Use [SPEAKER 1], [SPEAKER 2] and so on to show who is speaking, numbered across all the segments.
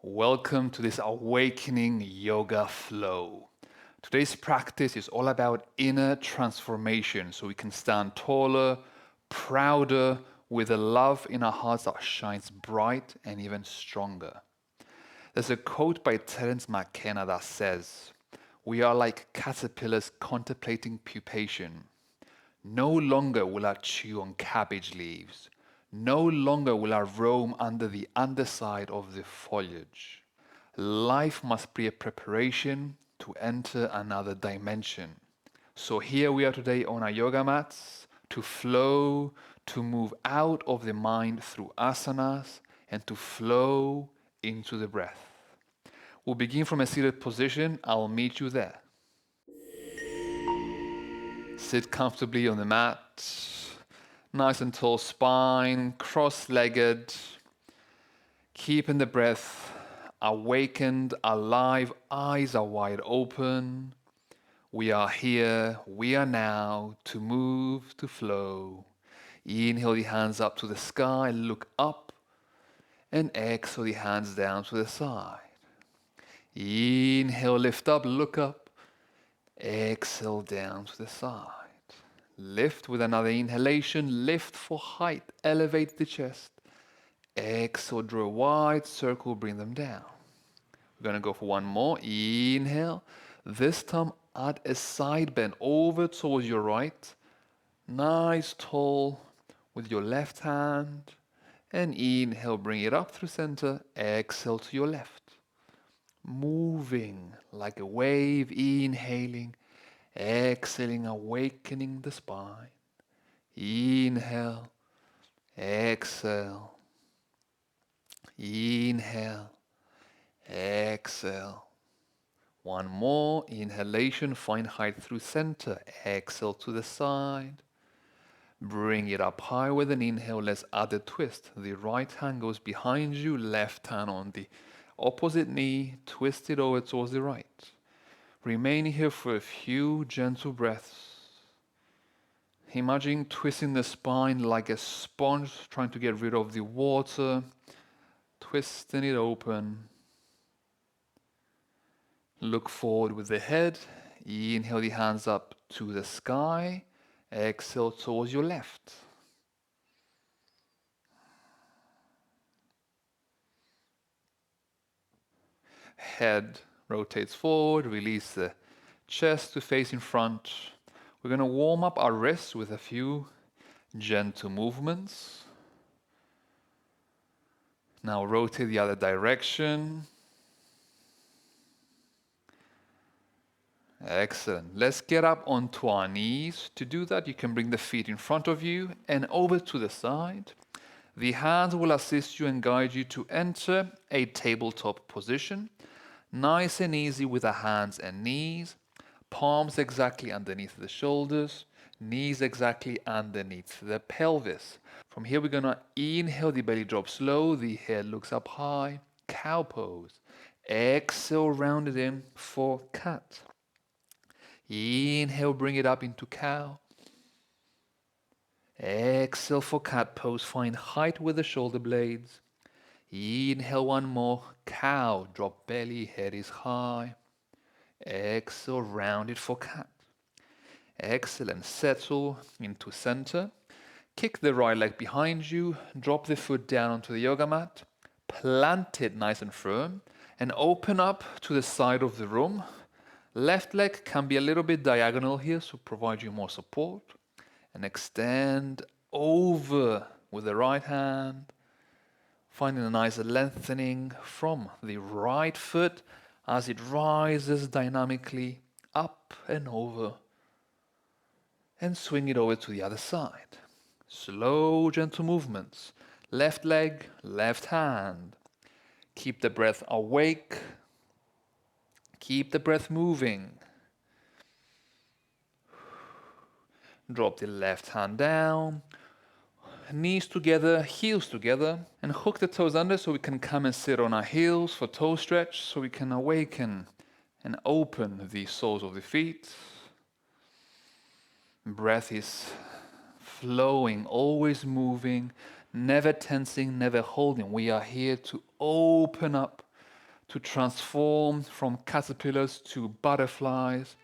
[SPEAKER 1] Welcome to this awakening yoga flow. Today's practice is all about inner transformation so we can stand taller, prouder, with a love in our hearts that shines bright and even stronger. There's a quote by Terence McKenna that says, "We are like caterpillars contemplating pupation. No longer will I chew on cabbage leaves. No longer will I roam under the underside of the foliage. Life must be a preparation to enter another dimension." So here we are today on our yoga mats to flow, to move out of the mind through asanas and to flow into the breath. We'll begin from a seated position. I'll meet you there. Sit comfortably on the mat. Nice and tall spine, cross-legged. Keeping the breath awakened, alive, eyes are wide open. We are here, we are now, to move, to flow. Inhale the hands up to the sky, look up, and exhale the hands down to the side. Inhale, lift up, look up. Exhale down to the side. Lift with another inhalation, lift for height, elevate the chest. Exhale, draw a wide circle, bring them down. We're going to go for one more. Inhale. This time add a side bend over towards your right. Nice, tall with your left hand. And inhale, bring it up through center. Exhale to your left. Moving like a wave, inhaling. Exhaling, awakening the spine. Inhale, exhale. Inhale, exhale. One more inhalation, find height through center. Exhale to the side. Bring it up high with an inhale. Let's add a twist. The right hand goes behind you, left hand on the opposite knee, twist it over towards the right. Remain here for a few gentle breaths. Imagine twisting the spine like a sponge, trying to get rid of the water, twisting it open. Look forward with the head. Inhale the hands up to the sky. Exhale towards your left. Head rotates forward, release the chest to face in front. We're going to warm up our wrists with a few gentle movements. Now rotate the other direction. Excellent. Let's get up onto our knees. To do that, you can bring the feet in front of you and over to the side. The hands will assist you and guide you to enter a tabletop position. Nice and easy with the hands and knees. Palms exactly underneath the shoulders. Knees exactly underneath the pelvis. From here, we're going to inhale, the belly drops low, the head looks up high. Cow pose. Exhale, round it in for cat. Inhale, bring it up into cow. Exhale for cat pose. Find height with the shoulder blades. Inhale one more. Cow. Drop belly. Head is high. Exhale. Round it for cat. Excellent. Settle into center. Kick the right leg behind you. Drop the foot down onto the yoga mat. Plant it nice and firm. And open up to the side of the room. Left leg can be a little bit diagonal here, so provide you more support. And extend over with the right hand, finding a nice lengthening from the right foot as it rises dynamically up and over. And swing it over to the other side. Slow, gentle movements. Left leg, left hand. Keep the breath awake. Keep the breath moving. Drop the left hand down. Knees together, heels together. And hook the toes under so we can come and sit on our heels for toe stretch. So we can awaken and open the soles of the feet. Breath is flowing, always moving, never tensing, never holding. We are here to open up to transform from caterpillars to butterflies,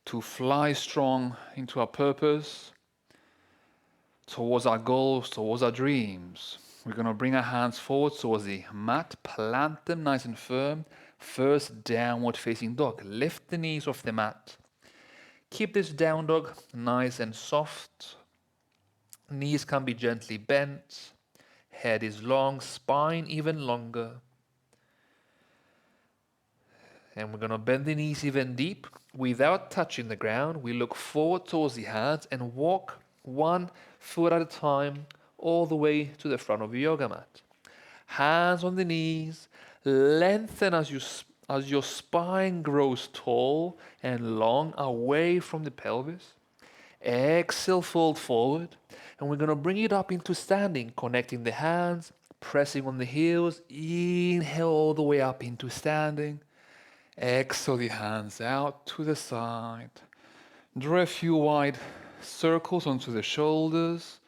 [SPEAKER 1] to fly strong into our purpose, towards our goals, towards our dreams. We're going to bring our hands forward towards the mat, plant them nice and firm. First, downward facing dog. Lift the knees off the mat. Keep this down dog nice and soft. Knees can be gently bent. Head is long, spine even longer. And we're going to bend the knees even deep. Without touching the ground, we look forward towards the hands and walk 1 foot at a time all the way to the front of your yoga mat. Hands on the knees, lengthen as your spine grows tall and long away from the pelvis. Exhale, fold forward, and we're going to bring it up into standing, connecting the hands, pressing on the heels. Inhale all the way up into standing. Exhale the hands out to the side. Draw a few wide circles onto the shoulders,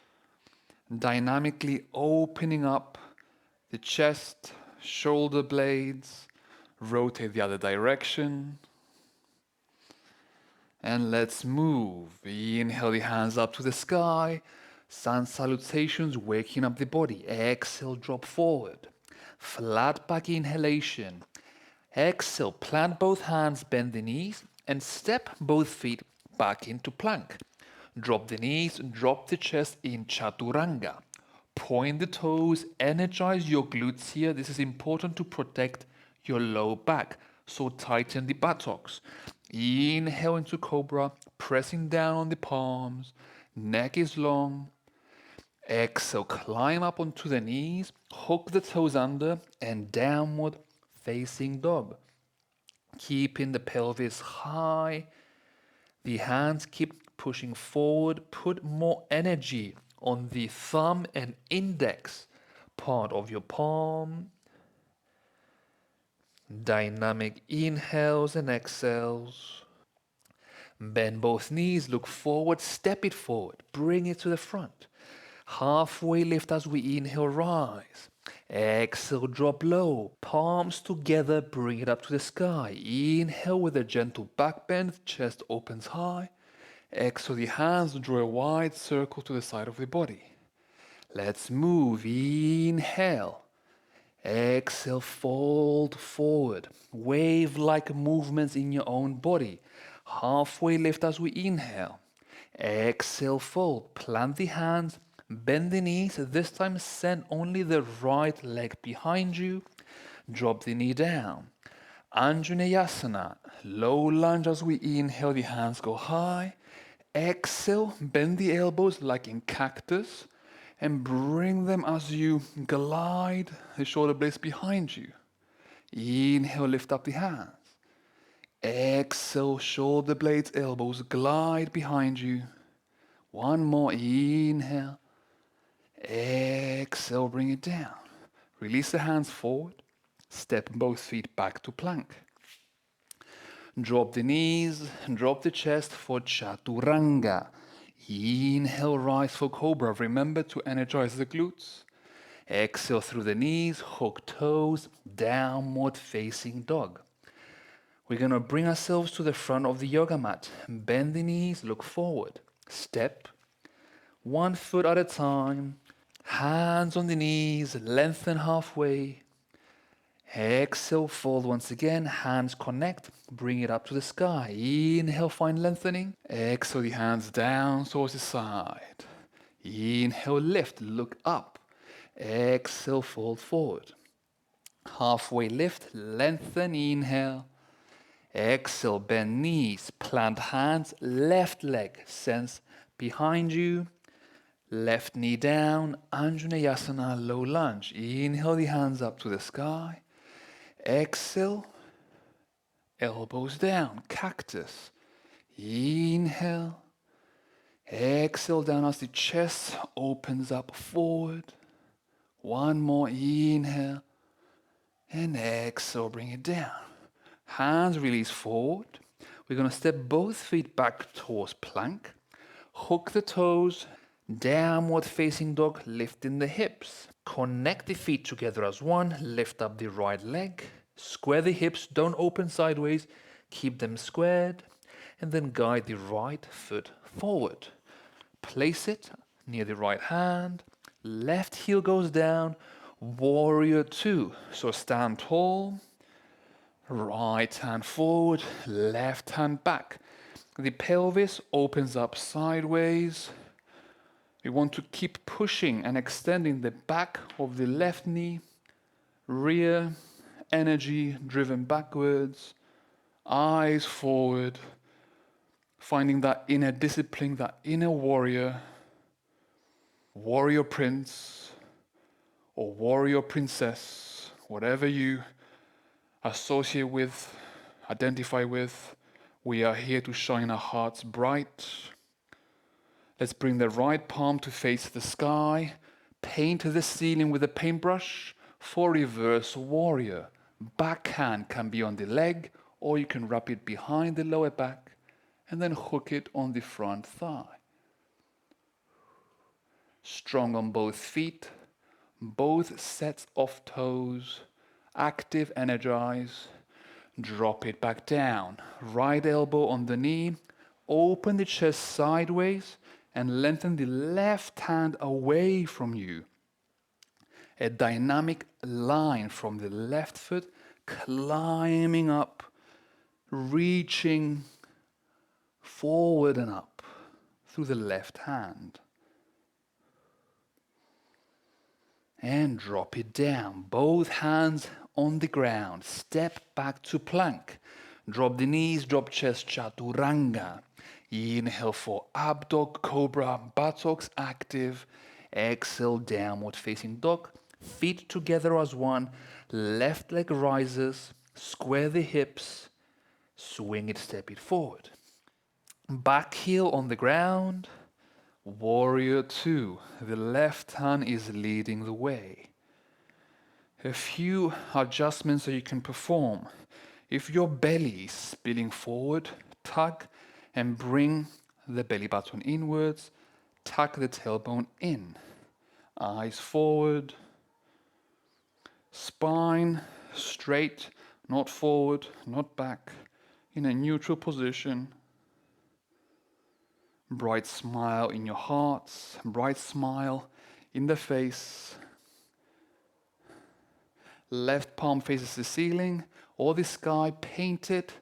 [SPEAKER 1] dynamically opening up the chest, shoulder blades. Rotate the other direction. And let's move. Inhale the hands up to the sky. Sun salutations, waking up the body. Exhale, drop forward. Flat back inhalation. Exhale, plant both hands, bend the knees, and step both feet back into plank. Drop the knees, drop the chest in chaturanga. Point the toes, energize your glutes here. This is important to protect your low back, so tighten the buttocks. Inhale into cobra, pressing down on the palms. Neck is long. Exhale, climb up onto the knees, hook the toes under, and downward facing dog. Keeping the pelvis high. The hands keep pushing forward. Put more energy on the thumb and index part of your palm. Dynamic inhales and exhales. Bend both knees, look forward, step it forward, bring it to the front. Halfway lift as we inhale, rise. Exhale, drop low. Palms together, bring it up to the sky. Inhale with a gentle back bend, chest opens high. Exhale the hands, draw a wide circle to the side of the body. Let's move. Inhale. Exhale, fold forward. Wave-like movements in your own body. Halfway lift as we inhale. Exhale, fold. Plant the hands, bend the knees. This time send only the right leg behind you. Drop the knee down. Anjaneyasana. Low lunge as we inhale, the hands go high. Exhale, bend the elbows like in cactus. And bring them as you glide the shoulder blades behind you. Inhale, lift up the hands. Exhale, shoulder blades, elbows glide behind you. One more, inhale. Exhale, bring it down. Release the hands forward. Step both feet back to plank. Drop the knees, drop the chest for chaturanga. Inhale, rise for cobra. Remember to energize the glutes. Exhale through the knees, hook toes, downward facing dog. We're going to bring ourselves to the front of the yoga mat. Bend the knees, look forward. Step 1 foot at a time. Hands on the knees, lengthen halfway. Exhale, fold once again, hands connect, bring it up to the sky. Inhale, find lengthening. Exhale, the hands down towards the side. Inhale, lift, look up. Exhale, fold forward. Halfway lift, lengthen, inhale. Exhale, bend knees, plant hands, left leg, sense behind you. Left knee down, Anjaneyasana, low lunge. Inhale, the hands up to the sky. Exhale, elbows down, cactus. Inhale. Exhale down as the chest opens up forward. One more, inhale. And exhale, bring it down. Hands release forward. We're going to step both feet back towards plank. Hook the toes. Downward facing dog, lifting the hips. Connect the feet together as one. Lift up the right leg. Square the hips, don't open sideways, keep them squared, and then guide the right foot forward. Place it near the right hand, left heel goes down, warrior two. So stand tall, right hand forward, left hand back. The pelvis opens up sideways. We want to keep pushing and extending the back of the left knee, rear energy driven backwards, eyes forward, finding that inner discipline, that inner warrior, warrior prince, or warrior princess, whatever you associate with, identify with. We are here to shine our hearts bright. Let's bring the right palm to face the sky, paint the ceiling with a paintbrush for reverse warrior. Backhand can be on the leg, or you can wrap it behind the lower back and then hook it on the front thigh. Strong on both feet, both sets of toes, active, energize. Drop it back down. Right elbow on the knee, open the chest sideways and lengthen the left hand away from you. A dynamic line from the left foot, climbing up, reaching forward and up through the left hand. And drop it down. Both hands on the ground. Step back to plank. Drop the knees, drop chest, chaturanga. Inhale for up dog, cobra, buttocks active. Exhale, downward facing dog. Feet together as one. Left leg rises. Square the hips. Swing it, step it forward. Back heel on the ground. Warrior two. The left hand is leading the way. A few adjustments that you can perform. If your belly is spilling forward, tug and bring the belly button inwards. Tuck the tailbone in. Eyes forward. Spine straight, not forward, not back. In a neutral position. Bright smile in your hearts, bright smile in the face. Left palm faces the ceiling or the sky, paint it,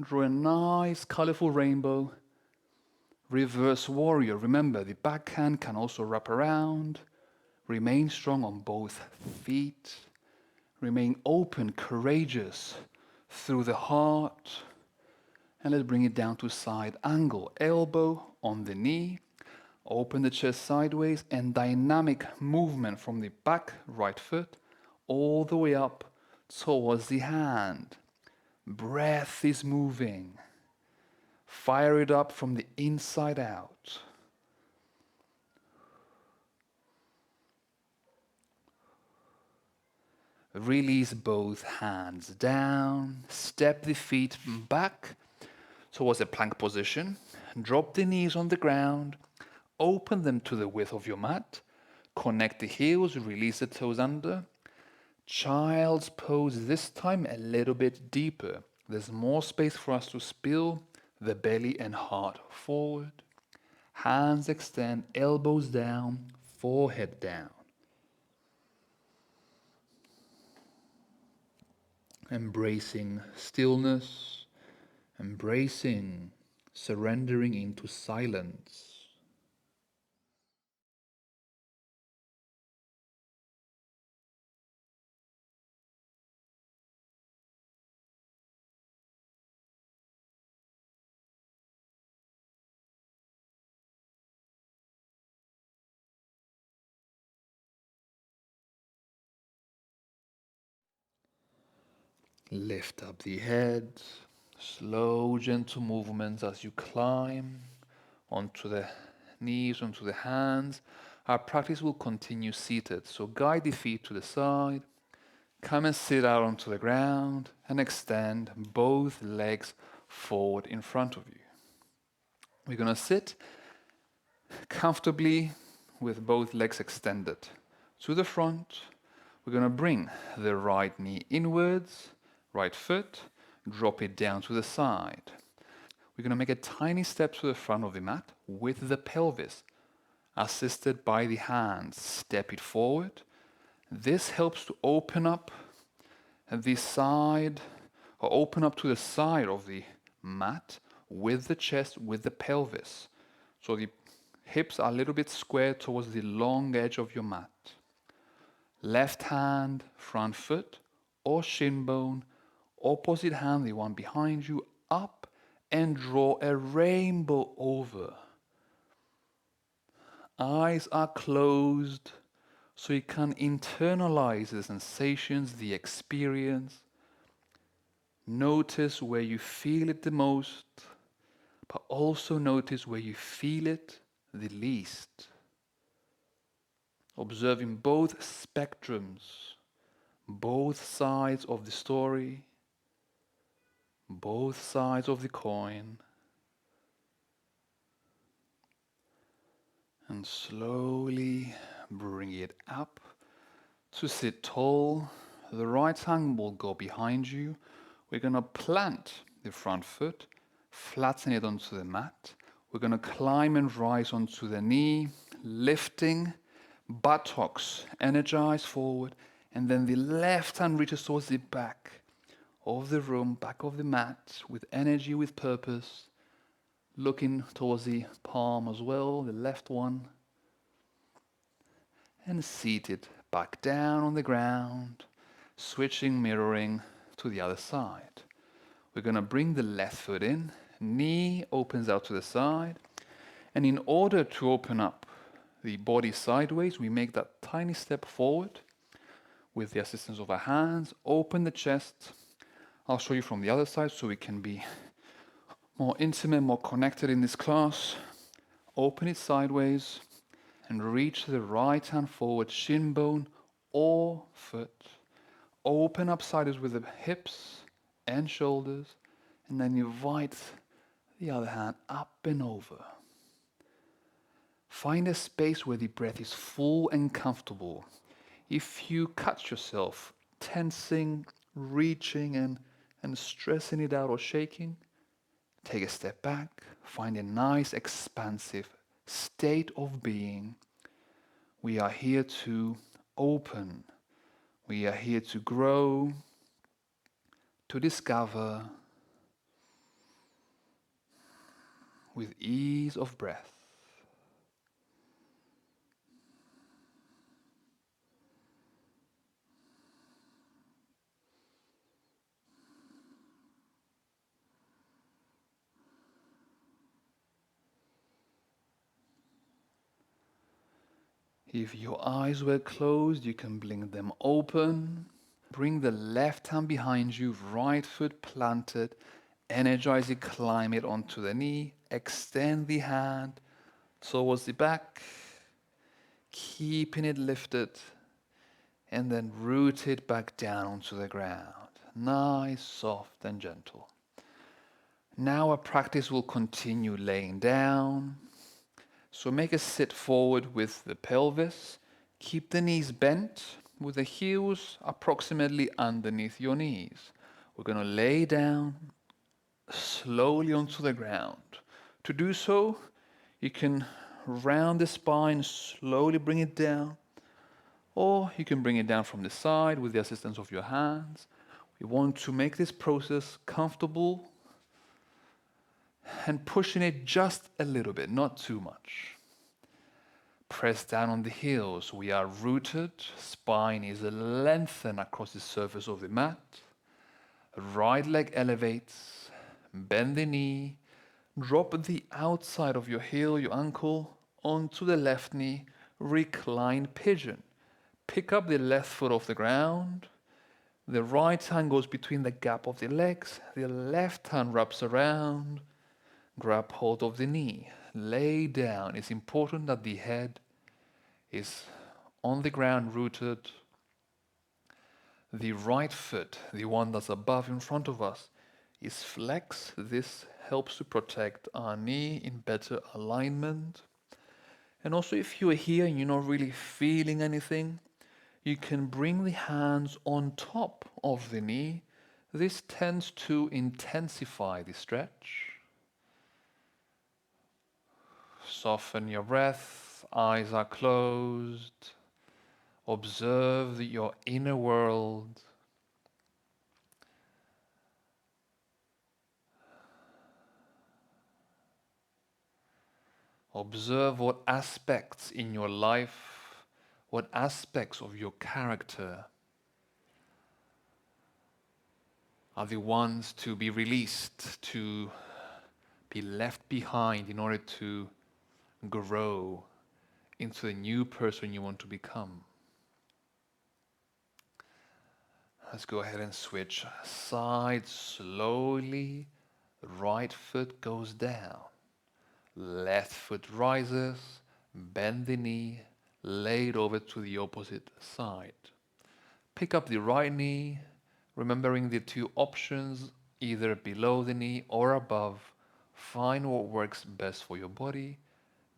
[SPEAKER 1] draw a nice colorful rainbow. Reverse warrior, remember the backhand can also wrap around. Remain strong on both feet. Remain open, courageous through the heart. And let's bring it down to side angle. Elbow on the knee. Open the chest sideways and dynamic movement from the back right foot all the way up towards the hand. Breath is moving. Fire it up from the inside out. Release both hands down. Step the feet back towards a plank position. Drop the knees on the ground. Open them to the width of your mat. Connect the heels. Release the toes under. Child's pose, this time a little bit deeper. There's more space for us to spill the belly and heart forward. Hands extend, elbows down, forehead down. Embracing stillness, embracing, surrendering into silence. Lift up the head, slow, gentle movements as you climb onto the knees, onto the hands. Our practice will continue seated, so guide the feet to the side, come and sit out onto the ground and extend both legs forward in front of you. We're going to sit comfortably with both legs extended to the front. We're going to bring the right knee inwards, Right foot, drop it down to the side. We're going to make a tiny step to the front of the mat with the pelvis, assisted by the hands. Step it forward. This helps to open up the side, or open up to the side of the mat with the chest, with the pelvis. So the hips are a little bit squared towards the long edge of your mat. Left hand, front foot, or shin bone. Opposite hand, the one behind you, up and draw a rainbow over. Eyes are closed so you can internalize the sensations, the experience. Notice where you feel it the most, but also notice where you feel it the least. Observing both spectrums, both sides of the story, both sides of the coin, and slowly bring it up to sit tall. The right hand will go behind you. We're going to plant the front foot, flatten it onto the mat. We're going to climb and rise onto the knee, lifting, buttocks energize forward, and then the left hand reaches towards the back of the room, back of the mat, with energy, with purpose, looking towards the palm as well, the left one, and seated back down on the ground, switching, mirroring to the other side. We're going to bring the left foot in, knee opens out to the side, and in order to open up the body sideways, we make that tiny step forward with the assistance of our hands, open the chest. I'll show you from the other side so we can be more intimate, more connected in this class. Open it sideways and reach the right hand forward, shin bone or foot. Open up sideways with the hips and shoulders, and then invite the other hand up and over. Find a space where the breath is full and comfortable. If you catch yourself tensing, reaching, and stressing it out or shaking, take a step back, find a nice expansive state of being. We are here to open. We are here to grow, to discover with ease of breath. If your eyes were closed, you can blink them open. Bring the left hand behind you, right foot planted. Energize it, climb it onto the knee. Extend the hand towards the back, keeping it lifted, and then root it back down onto the ground. Nice, soft, and gentle. Now our practice will continue laying down. So make a sit forward with the pelvis. Keep the knees bent with the heels approximately underneath your knees. We're going to lay down slowly onto the ground. To do so, you can round the spine, slowly bring it down, or you can bring it down from the side with the assistance of your hands. We want to make this process comfortable and pushing it just a little bit, not too much. Press down on the heels. We are rooted. Spine is lengthened across the surface of the mat. Right leg elevates. Bend the knee. Drop the outside of your heel, your ankle, onto the left knee. Reclined pigeon. Pick up the left foot off the ground. The right hand goes between the gap of the legs. The left hand wraps around. Grab hold of the knee. Lay down. It's important that the head is on the ground, rooted. The right foot, the one that's above in front of us, is flexed. This helps to protect our knee in better alignment. And also, if you are here and you're not really feeling anything, you can bring the hands on top of the knee. This tends to intensify the stretch. Soften your breath, eyes are closed. Observe your inner world. Observe what aspects in your life, what aspects of your character are the ones to be released, to be left behind in order to grow into the new person you want to become. Let's go ahead and switch sides slowly. Right foot goes down. Left foot rises. Bend the knee. Lay it over to the opposite side. Pick up the right knee, remembering the two options, either below the knee or above. Find what works best for your body,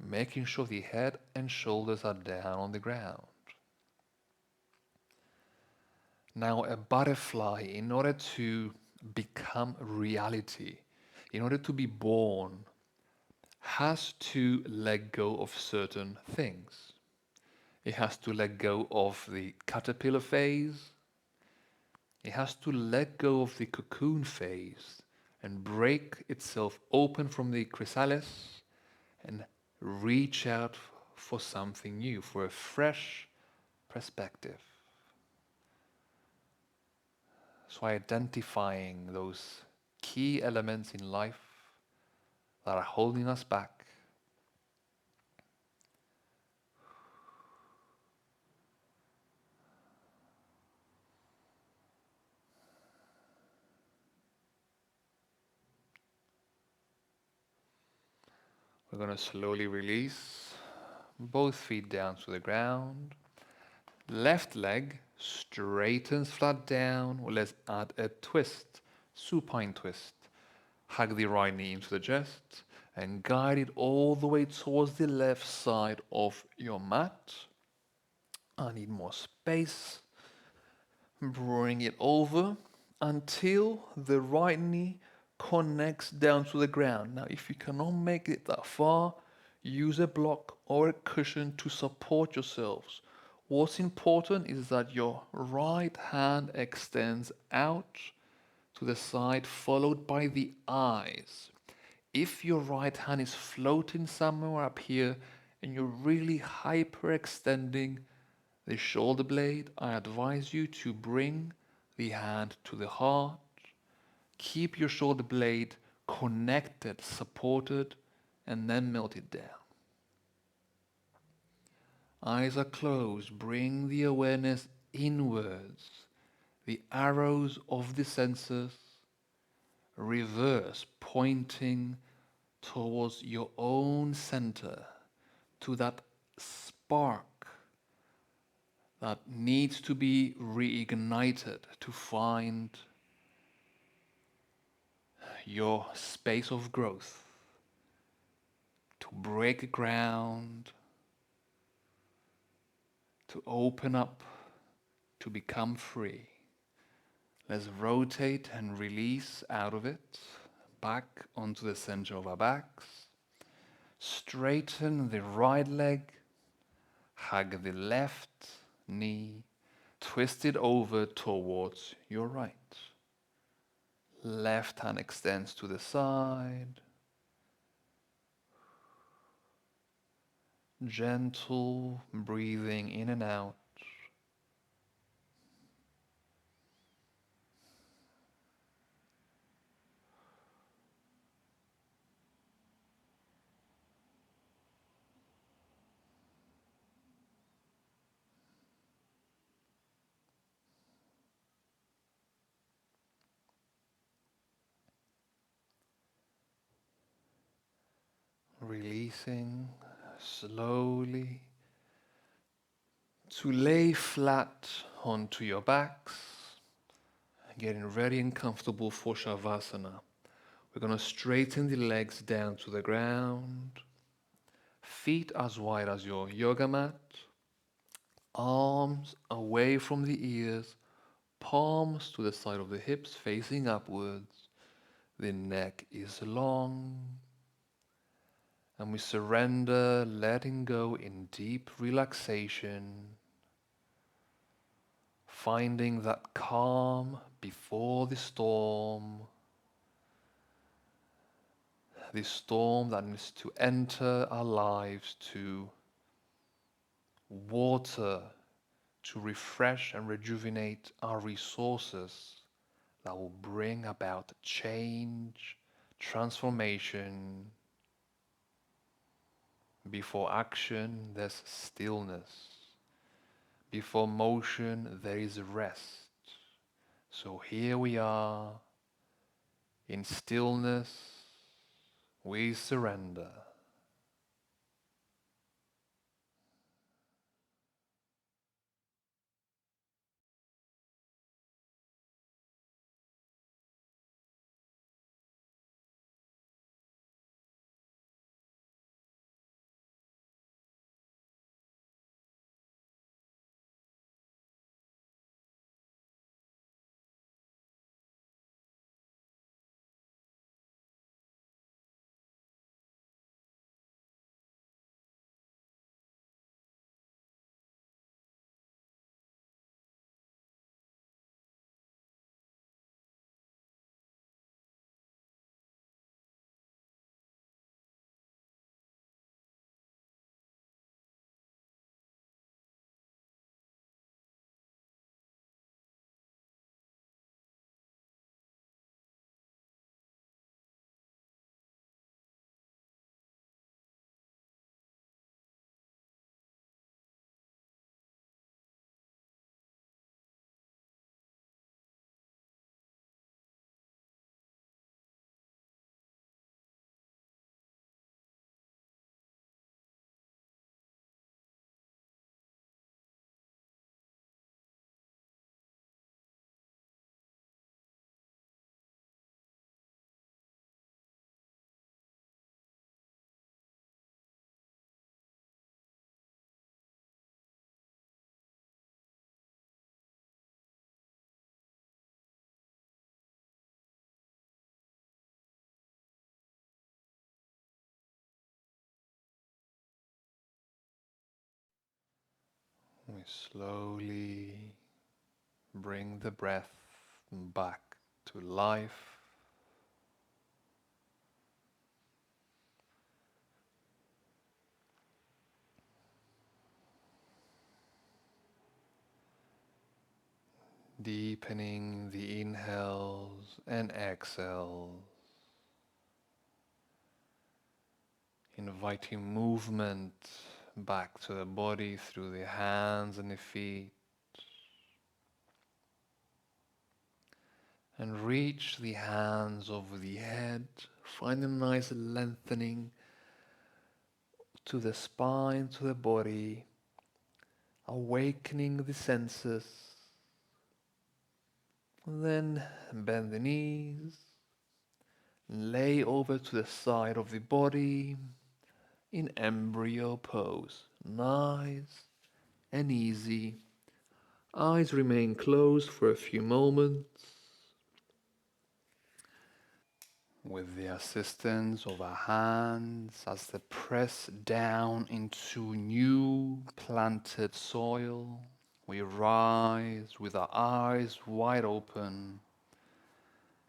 [SPEAKER 1] making sure the head and shoulders are down on the ground. Now, a butterfly, in order to become reality, in order to be born, has to let go of certain things. It has to let go of the caterpillar phase. It has to let go of the cocoon phase and break itself open from the chrysalis and reach out for something new, for a fresh perspective. So identifying those key elements in life that are holding us back. We're going to slowly release both feet down to the ground. Left leg straightens flat down. Let's add a twist, supine twist. Hug the right knee into the chest and guide it all the way towards the left side of your mat. I need more space. Bring it over until the right knee connects down to the ground. Now, if you cannot make it that far, use a block or a cushion to support yourselves. What's important is that your right hand extends out to the side, followed by the eyes. If your right hand is floating somewhere up here and you're really hyperextending the shoulder blade, I advise you to bring the hand to the heart. Keep your shoulder blade connected, supported, and then melt it down. Eyes are closed. Bring the awareness inwards. The arrows of the senses reverse, pointing towards your own center, to that spark that needs to be reignited to find your space of growth, to break ground, to open up, to become free. Let's rotate and release out of it, back onto the center of our backs. Straighten the right leg, hug the left knee, twist it over towards your right. Left hand extends to the side. Gentle breathing in and out. Releasing slowly to lay flat onto your backs, getting ready and comfortable for Shavasana. We're going to straighten the legs down to the ground, feet as wide as your yoga mat, arms away from the ears, Palms to the side of the hips facing upwards. The neck is long. And we surrender, letting go in deep relaxation, finding that calm before the storm that needs to enter our lives to water, to refresh and rejuvenate our resources that will bring about change, transformation. Before action, there's stillness. Before motion, there is rest. So here we are, in stillness, we surrender. We slowly bring the breath back to life. Deepening the inhales and exhales, inviting movement back to the body through the hands and the feet, and reach the hands over the head, find a nice lengthening to the spine, to the body, awakening the senses. Then bend the knees, lay over to the side of the body in embryo pose. Nice and easy. Eyes remain closed for a few moments. With the assistance of our hands as they press down into new planted soil, we rise with our eyes wide open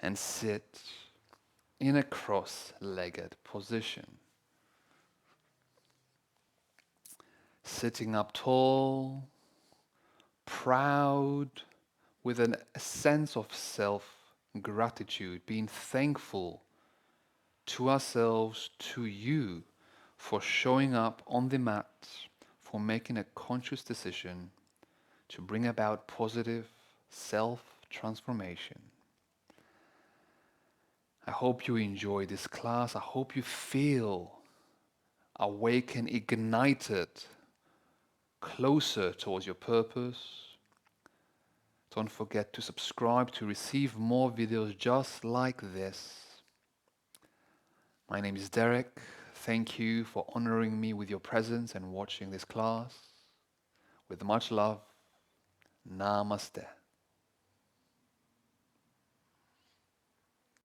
[SPEAKER 1] and sit in a cross-legged position. Sitting up tall, proud, with a sense of self-gratitude, being thankful to ourselves, to you, for showing up on the mat, for making a conscious decision to bring about positive self-transformation. I hope you enjoy this class. I hope you feel awakened, ignited, closer towards your purpose. Don't forget to subscribe to receive more videos just like this. My name is Derek. Thank you for honoring me with your presence and watching this class. With much love, Namaste.